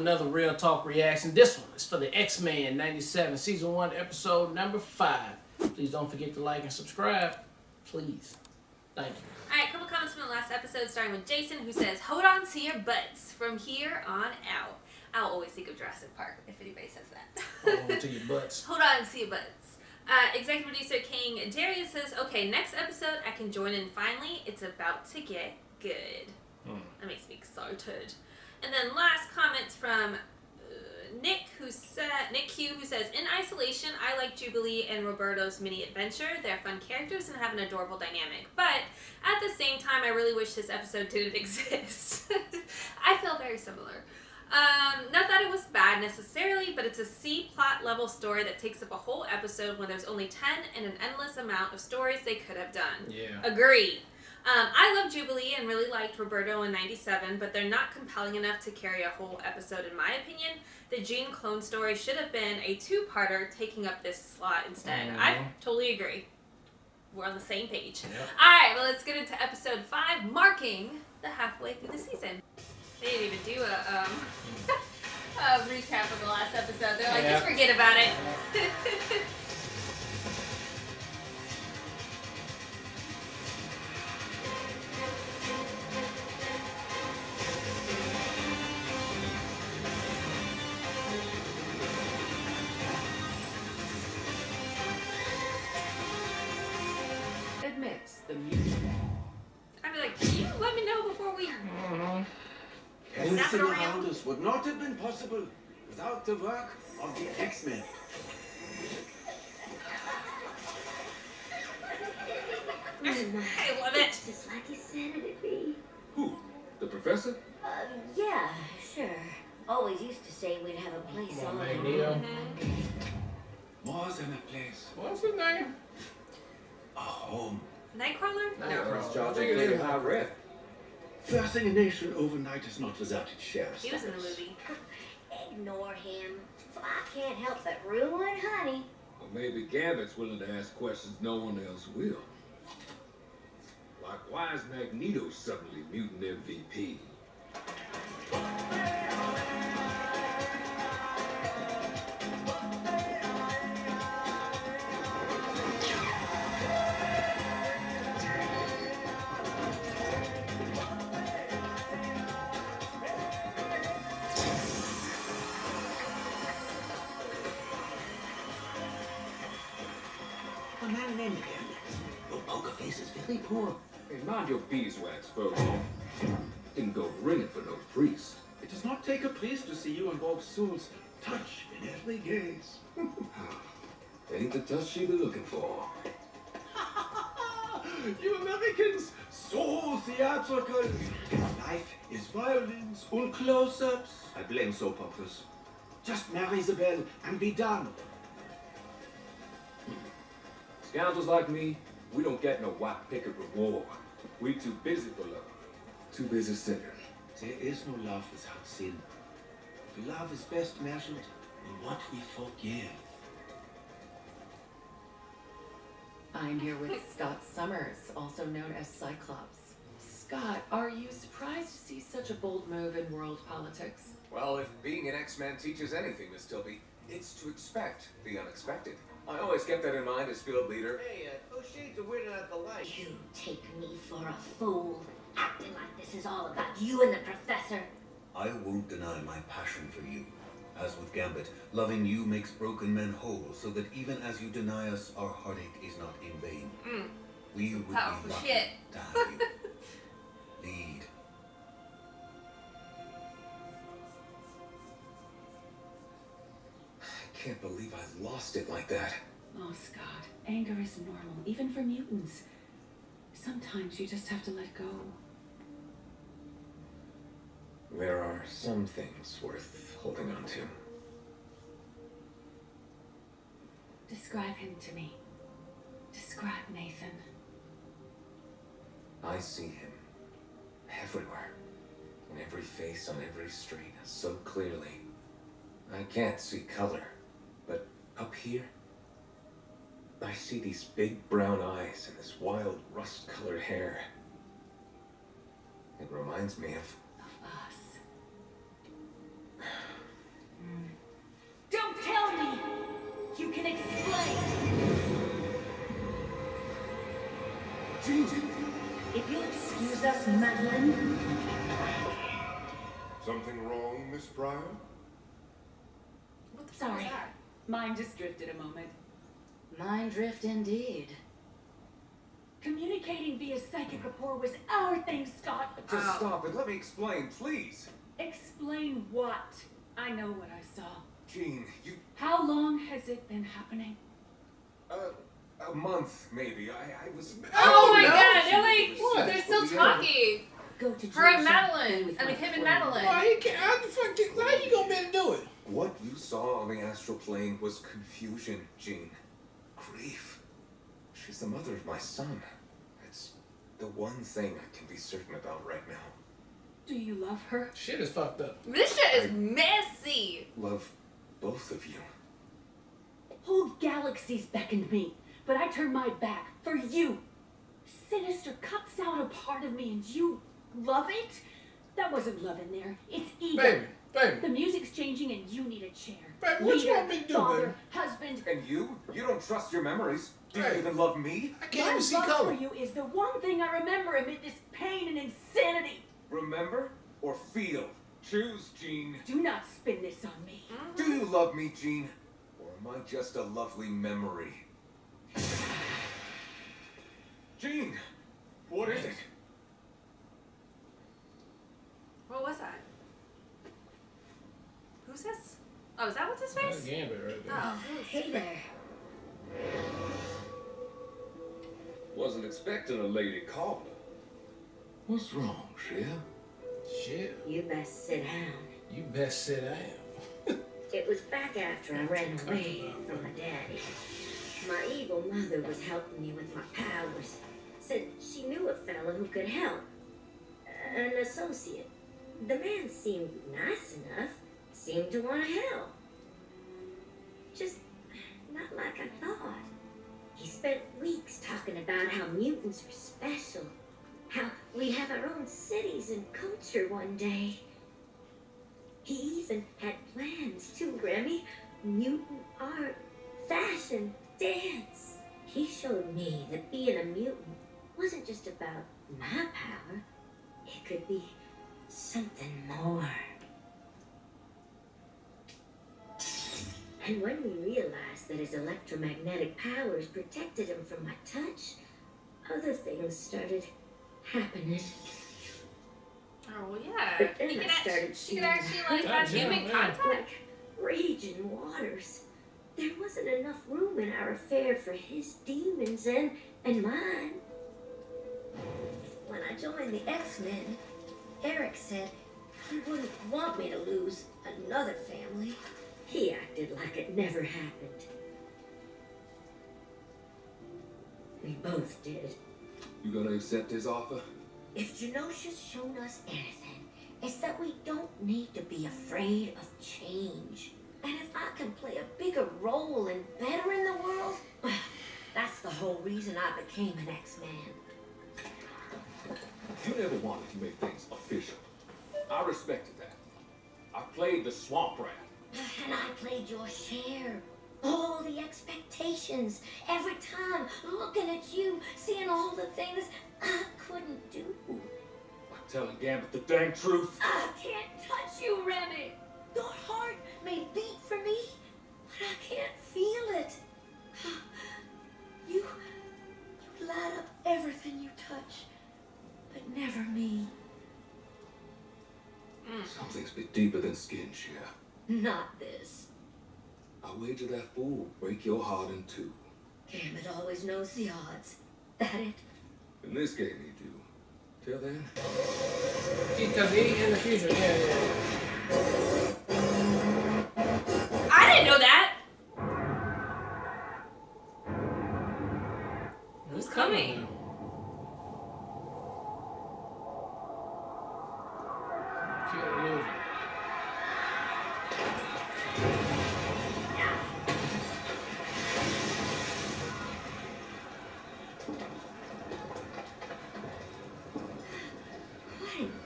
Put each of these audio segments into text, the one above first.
another Real Talk reaction. This one is for the X-Men 97, Season 1, Episode number 5. Please don't forget to like and subscribe. Please. Thank you. Alright, couple comments from the last episode, starting with Jason, who says, "Hold on to your butts from here on out." I'll always think of Jurassic Park if anybody says that. Hold on to your butts. Hold on to your butts. Executive producer King Darius says, "Okay, next episode I can join in finally. It's about to get good." That makes me excited. And then last comments from Nick Q, who says, "In isolation, I like Jubilee and Roberto's mini adventure. They're fun characters and have an adorable dynamic. But at the same time, I really wish this episode didn't exist." I feel very similar. Not that it was bad necessarily, but it's a C plot level story that takes up a whole episode when there's only 10 and an endless amount of stories they could have done. Yeah. Agreed. I love Jubilee and really liked Roberto in 97, but they're not compelling enough to carry a whole episode in my opinion. The Jean clone story should have been a two-parter taking up this slot instead. I totally agree. We're on the same page. Yep. Alright, well let's get into episode 5, marking the halfway through the season. They didn't even do a recap of the last episode. They're like, just forget about it. Admits the music. I'd be like, can you let me know before we... Anything around us would not have been possible without the work of the X-Men. I love it. Just like you said it'd be. Who? The professor? Yeah, sure. Always used to say we'd have a place on Magneto. More than a place. What's his name? A home. Nightcrawler? Nightcrawler. High rep. First in a nation overnight is not without its share of He was in the struggles. movie. Ignore him. I can't help but ruin honey. Well, maybe Gambit's willing to ask questions no one else will. Like, why is Magneto suddenly mutant MVP? A man named Gambit. Your poker face is very poor. Hey, mind your beeswax, folks. Didn't go ringing for no priest. It does not take a priest to see you and Bob Souls touch in every gaze. Ain't the touch she be looking for. You Americans, so theatrical. Life is violence and close-ups. I blame soap operas. Just marry Isabel and be done. Scoundrels like me, we don't get no white picket reward. We too busy for love. Too busy sinning. There is no love without sin. The love is best measured in what we forgive. I'm here with Scott Summers, also known as Cyclops. Scott, are you surprised to see such a bold move in world politics? Well, if being an X-Man teaches anything, Miss Tilby, it's to expect the unexpected. I always kept that in mind as field leader. Hey, those shades are winning at the light. You take me for a fool, acting like this is all about you and the professor. I won't deny my passion for you. As with Gambit, loving you makes broken men whole, so that even as you deny us, our heartache is not in vain. We would be powerful lucky shit. to have you. Lead. I can't believe I lost it like that. Oh, Scott, anger is normal, even for mutants. Sometimes you just have to let go. There are some things worth holding on to. Describe him to me. Describe Nathan. I see him everywhere, in every face on every street, so clearly. I can't see color, but up here, I see these big brown eyes and this wild rust-colored hair. It reminds me of Of us. If you'll excuse us, Madeline. Something wrong, Miss Pryor? What the fuck was Sorry. that? Mine just drifted a moment. Mind drift indeed. Communicating via psychic rapport was our thing, Scott. Just Oh. stop it. Let me explain, please. Explain what? I know what I saw. Jean, you... How long has it been happening? A month, maybe. I was... Oh my no. god, they're like, What? they're still talking. Go to Her and Georgia, Madeline. with I mean, my him and friend. Madeline. Why he can't? How the fuck? How you gonna be able to do it? What you saw on the astral plane was confusion, Jean. Grief. She's the mother of my son. It's the one thing I can be certain about right now. Do you love her? Shit is fucked up. This shit is messy. Love both of you. Whole galaxies beckoned me, but I turned my back for you. Sinister cuts out a part of me and you love it? That wasn't love in there. It's ego. Baby. The music's changing and you need a chair. Baby, what you Leader, want me to do, father, baby? husband. And you? You don't trust your memories. Do you Hey. even love me? I can't My even see love color. for you is the one thing I remember amid this pain and insanity. Remember or feel? Choose, Jean. Do not spin this on me. Do you love me, Jean? Or am I just a lovely memory? Jean! What is it? What was that? Who's this? Oh, is that what's his That's face? Gambit right there. Oh, Hey there. Wasn't expecting a lady caller. What's wrong, Shia? Shit. You best sit down. You best sit down. It was back after I ran away from my daddy. My evil mother was helping me with my powers. Said she knew a fellow who could help. An associate. The man seemed nice enough. Seemed to want to help. Just not like I thought. He spent weeks talking about how mutants were special. How we'd have our own cities and culture one day. He even had plans too, Remy. Mutant art, fashion, dance. He showed me that being a mutant wasn't just about my power. It could be something more. And when we realized that his electromagnetic powers protected him from my touch, other things started happening. Oh, well, yeah. But then You I can started you can actually, like, Yeah, have human yeah. contact. like raging waters. There wasn't enough room in our affair for his demons and mine. When I joined the X-Men, Eric said he wouldn't want me to lose another family. He acted like it never happened. We both did. You gonna accept his offer? If Genosha's shown us anything, it's that we don't need to be afraid of change. And if I can play a bigger role and better in the world, well, that's the whole reason I became an X-Man. You never wanted to make things official. I respected that. I played the swamp rat. And I played your share. All the expectations. Every time looking at you, seeing all the things I couldn't do. Like telling Gambit the dang truth. I can't touch you, Remy. Your heart may beat for me, but I can't feel it. You light up everything you touch, but never me. Something's a bit deeper than skin, Shia. Not this. I wager that fool will break your heart in two. Gambit always knows the odds. That it? In this game, you do. Till then, Because he in the future, yeah. I didn't know that. Who's coming? Kill the music.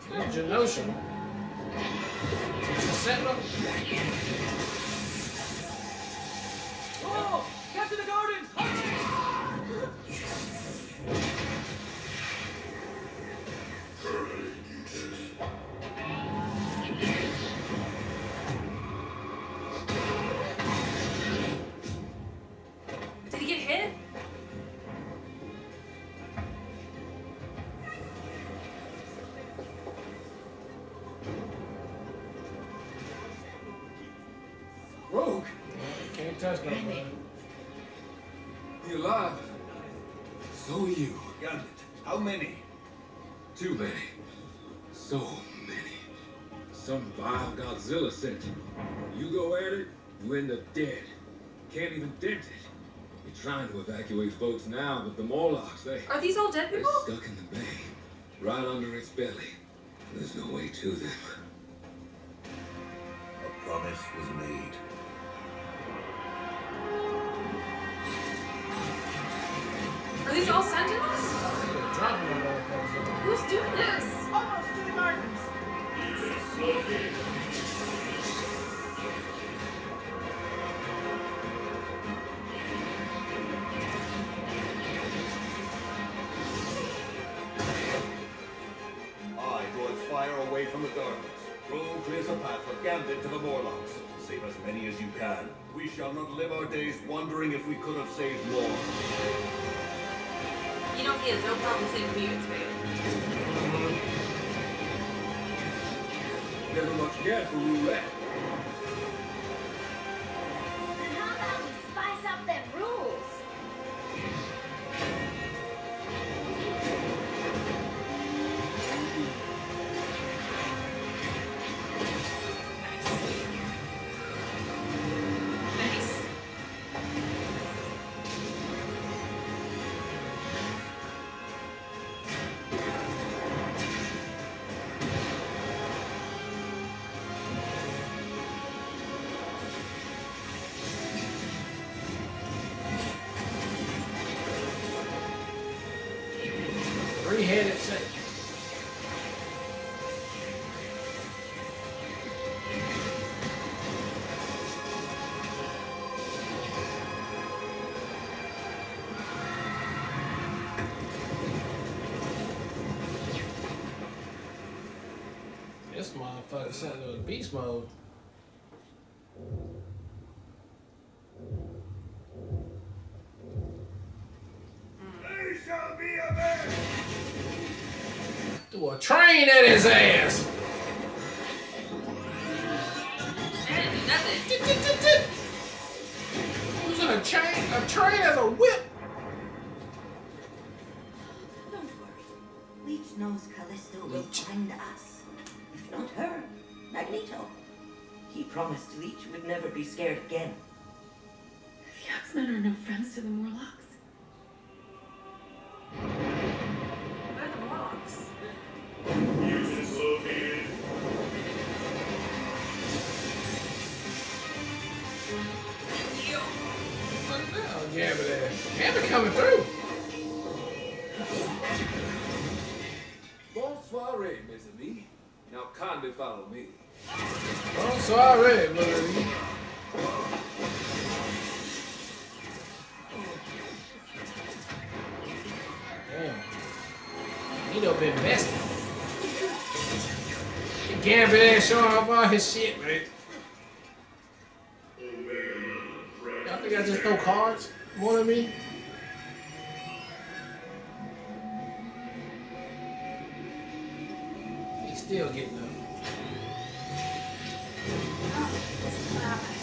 What? Genosha. Setting up. Oh! Captain the Gardens! Rogue, Can't touch nobody. you alive? So are you. Gambit, how many? Too many. So many. Some vile Godzilla sent you. You go at it, you end up dead. Can't even dent it. We're trying to evacuate folks now, but the Morlocks, Are these all dead they're people? stuck in the bay, right under its belly. There's no way to them. A promise was made. Are these all sentinels? They're dropping them motherfuckers. Who's doing this? Almost to the gardens. I draw its fire away from the gardens. Roll clears a path for Gambit to the Morlocks. Save as many as you can. We shall not live our days wondering if we could have saved more. You know he has no problem saving mutants, babe. Never much get for roulette. Then how about we spice up them rules? Nice. Three-headed snake. This motherfucker sent into beast mode. They shall be avenged! Threw a train at his ass. I didn't do nothing. Using a train as a whip. Don't worry. Leech knows Callisto will find us. If not her, Magneto. He promised Leech would never be scared again. The X-Men are no friends to the Morlocks. What are the Morlocks? Mutants located. Oh, Gambit there. Gambit coming through. Bonsoir, mes amis. Now kindly follow me. Oh, sorry, buddy. Damn. He done been bested. Gambit there showing off all his shit, man. Y'all think I just throw cards more than me? He's still getting them. What happened?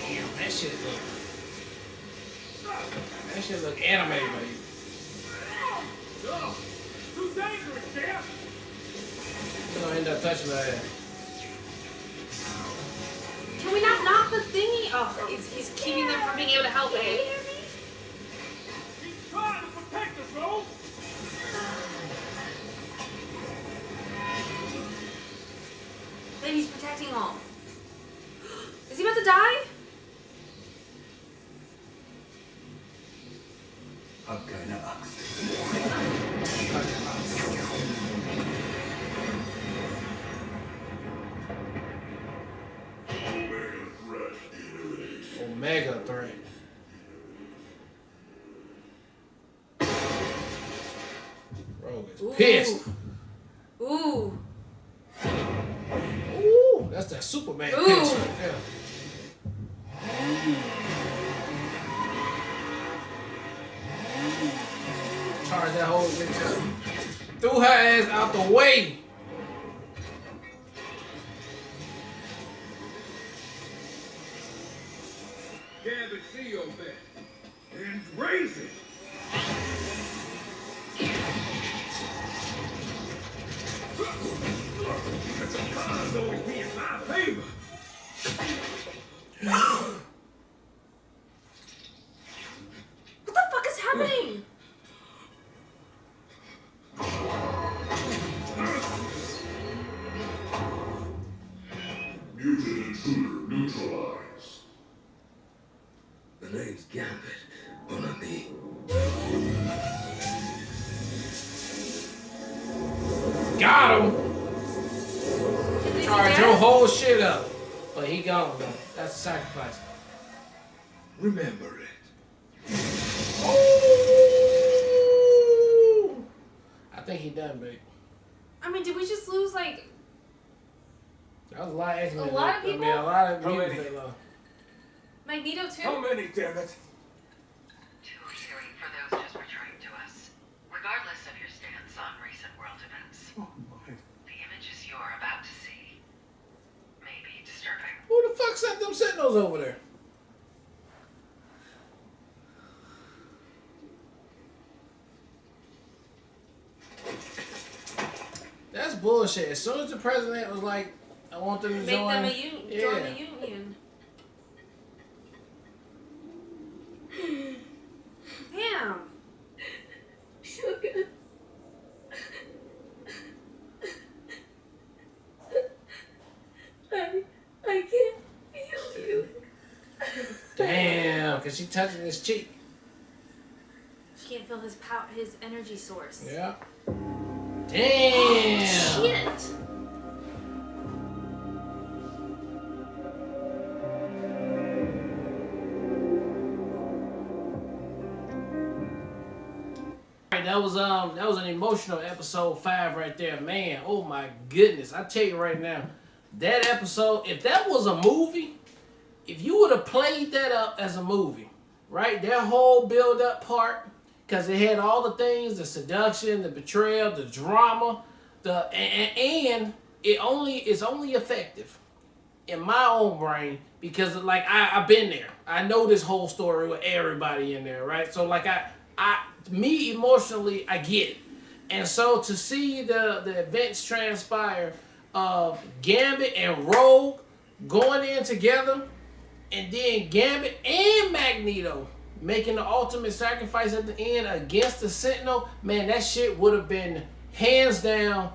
Damn, that shit look animated, baby. Too dangerous, champ! We're gonna end up touching that ass. Can we not knock the thingy? Oh, he's keeping them from being able to help it. He's trying to protect us, Rogue! Then he's protecting all. Is he about to die? Hab keine Angst. Omega threat. Rogue is pissed. Ooh. Ooh, that's that Superman Ooh. piss right there. Charge that whole bitch up. Threw her ass out the way. radio bed and raise it. The cards always be in my favor. What the fuck is happening? Mutant intruder neutralized. The name's Gambit. Bon ami. Got him. Is he Charge dead? your whole shit up. But he gone, though. That's a sacrifice. Remember it. Ooh. I think he done, babe. I mean, did we just lose like That was a lot of X-Men. A lot of I mean, people? a lot of How mutants many? they lost. Magneto too? How many, damn it? Too cheering for those just returning to us. Regardless of your stance on recent world events, Oh, my. the images you're about to see may be disturbing. Who the fuck sent them sentinels over there? That's bullshit. As soon as the president was like, I want them to Make join. them a union. Yeah. Join the union. Damn. Sugar. I can't feel you. Damn, because she touching his cheek. She can't feel his power, his energy source. Yeah. Damn. Shit. Alright, that was an emotional episode 5 right there, man. Oh my goodness, I tell you right now, that episode, if that was a movie, if you would have played that up as a movie, right, that whole build up part, because it had all the things, the seduction, the betrayal, the drama, and it's only effective in my own brain because like I've been there. I know this whole story with everybody in there, right? So like me emotionally, I get it. And so to see the events transpire of Gambit and Rogue going in together, and then Gambit and Magneto making the ultimate sacrifice at the end against the Sentinel, man, that shit would have been hands down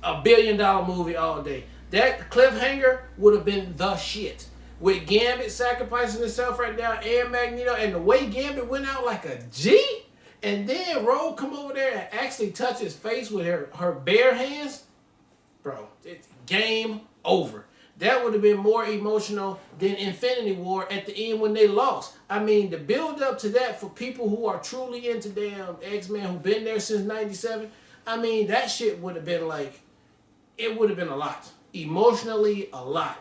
a $1 billion movie all day. That cliffhanger would have been the shit. With Gambit sacrificing himself right now and Magneto, and the way Gambit went out like a G, and then Rogue come over there and actually touch his face with her bare hands, bro, it's game over. That would have been more emotional than Infinity War at the end when they lost. I mean, the build up to that for people who are truly into damn X-Men who've been there since '97, I mean, that shit would have been like, it would have been a lot. Emotionally, a lot.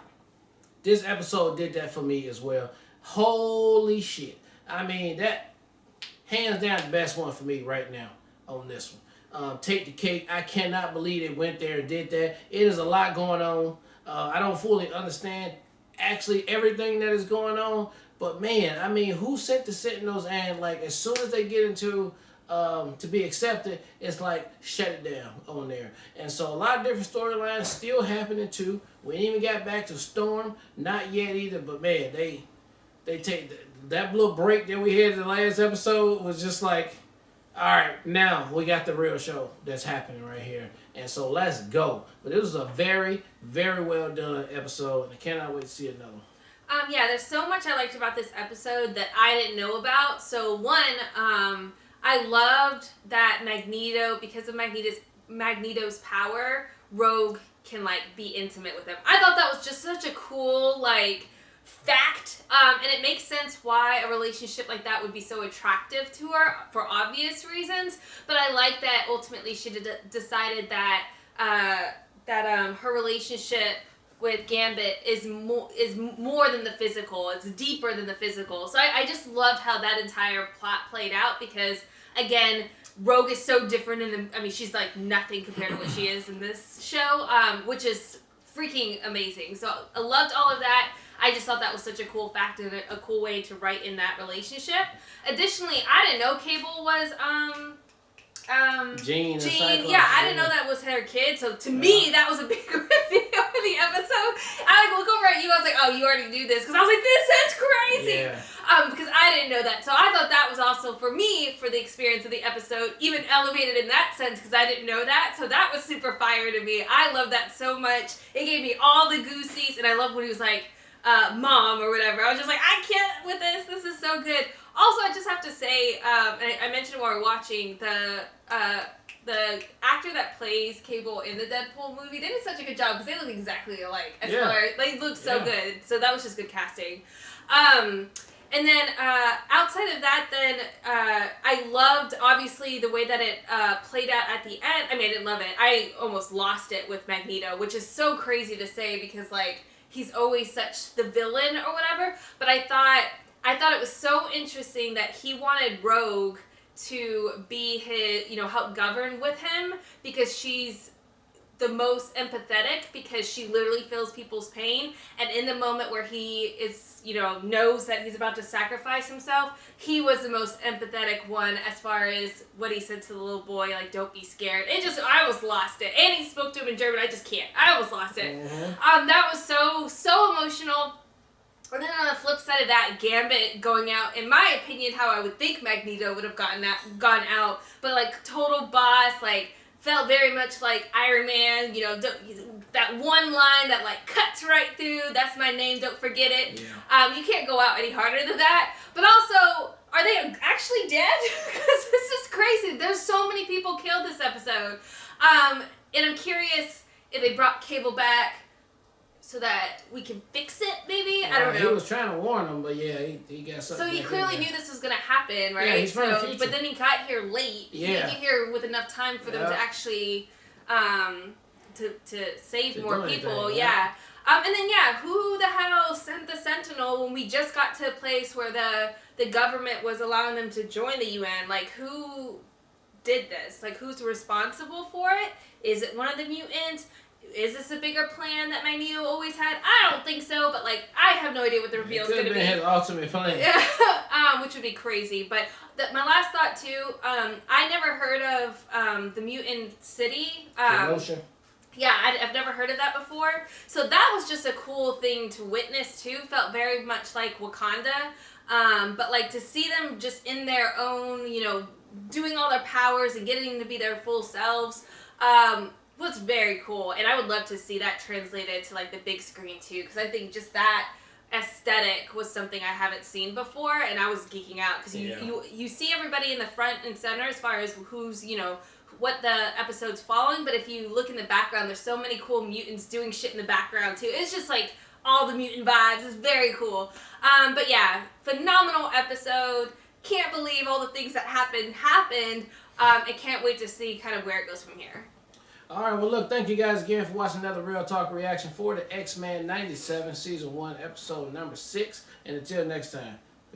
This episode did that for me as well. Holy shit. I mean, that, hands down, the best one for me right now on this one. Take the cake. I cannot believe it went there and did that. It is a lot going on. I don't fully understand actually everything that is going on. But man, I mean, who sent the Sentinels? And like, as soon as they get into to be accepted, it's like shut it down on there. And so a lot of different storylines still happening too. We ain't even got back to Storm, not yet either. But man, they take that little break that we had in the last episode was just like, all right, now we got the real show that's happening right here. And so let's go. But it was a very, very well done episode, and I cannot wait to see another one. Yeah, there's so much I liked about this episode that I didn't know about. So one, I loved that Magneto, because of Magneto's power, Rogue can like be intimate with him. I thought that was just such a cool like fact, and it makes sense why a relationship like that would be so attractive to her for obvious reasons. But I like that ultimately she decided that her relationship with Gambit is more than the physical. It's deeper than the physical. So I just loved how that entire plot played out, because again, Rogue is so different she's like nothing compared to what she is in this show, which is freaking amazing. So I loved all of that. I just thought that was such a cool fact and a cool way to write in that relationship. Additionally, I didn't know Cable was Jean, yeah, I didn't know that was her kid, so to me, that was a big reveal in the episode. I look over at you, I was like, oh, you already knew this, because I was like, this is crazy! Yeah. Because I didn't know that, so I thought that was also, for me, for the experience of the episode, even elevated in that sense, because I didn't know that, so that was super fire to me. I love that so much. It gave me all the goosies, and I love when he was like, Mom, or whatever. I was just like, I can't with this is so good. Also, I just have to say, and I mentioned while we were watching, the actor that plays Cable in the Deadpool movie, they did such a good job because they look exactly alike. As far as, they look so good. So that was just good casting. And then outside of that, then I loved, obviously, the way that it played out at the end. I mean, I didn't love it. I almost lost it with Magneto, which is so crazy to say because, like, he's always such the villain or whatever. But I thought it was so interesting that he wanted Rogue to be his, help govern with him because she's the most empathetic because she literally feels people's pain. And in the moment where he is, knows that he's about to sacrifice himself, he was the most empathetic one as far as what he said to the little boy, like, don't be scared. I almost lost it. And he spoke to him in German. I just can't. I almost lost it. Mm-hmm. That was so emotional. And then on the flip side of that, Gambit going out, in my opinion, how I would think Magneto would have gone out, but like total boss, like felt very much like Iron Man, that one line that like cuts right through, that's my name, don't forget it. Yeah. You can't go out any harder than that. But also, are they actually dead? Because this is crazy. There's so many people killed this episode. And I'm curious if they brought Cable back so that we can fix it, maybe? I don't know. He was trying to warn them, but yeah, he got something. So he clearly knew this was going to happen, right? Yeah, he's from the future. But then he got here late. Yeah. He didn't get here with enough time for them to actually, to save more people. Anything, yeah. And then, who the hell sent the Sentinel when we just got to a place where the government was allowing them to join the UN? Like, who did this? Like, who's responsible for it? Is it one of the mutants? Is this a bigger plan that Magneto always had? I don't think so, but like I have no idea what the reveal is going to be. His ultimate plan. Which would be crazy. But my last thought too, I never heard of the Mutant City. Yeah, I've never heard of that before. So that was just a cool thing to witness too. Felt very much like Wakanda. But like to see them just in their own, doing all their powers and getting to be their full selves. Was very cool, and I would love to see that translated to like the big screen too, because I think just that aesthetic was something I haven't seen before, and I was geeking out because you see everybody in the front and center as far as who's what the episode's following, but if you look in the background, there's so many cool mutants doing shit in the background too. It's just like all the mutant vibes. It's very cool. But yeah, phenomenal episode. Can't believe all the things that happened. I can't wait to see kind of where it goes from here. All right, well, look, thank you guys again for watching another Real Talk reaction for the X-Men 97 Season 1, Episode number 6. And until next time.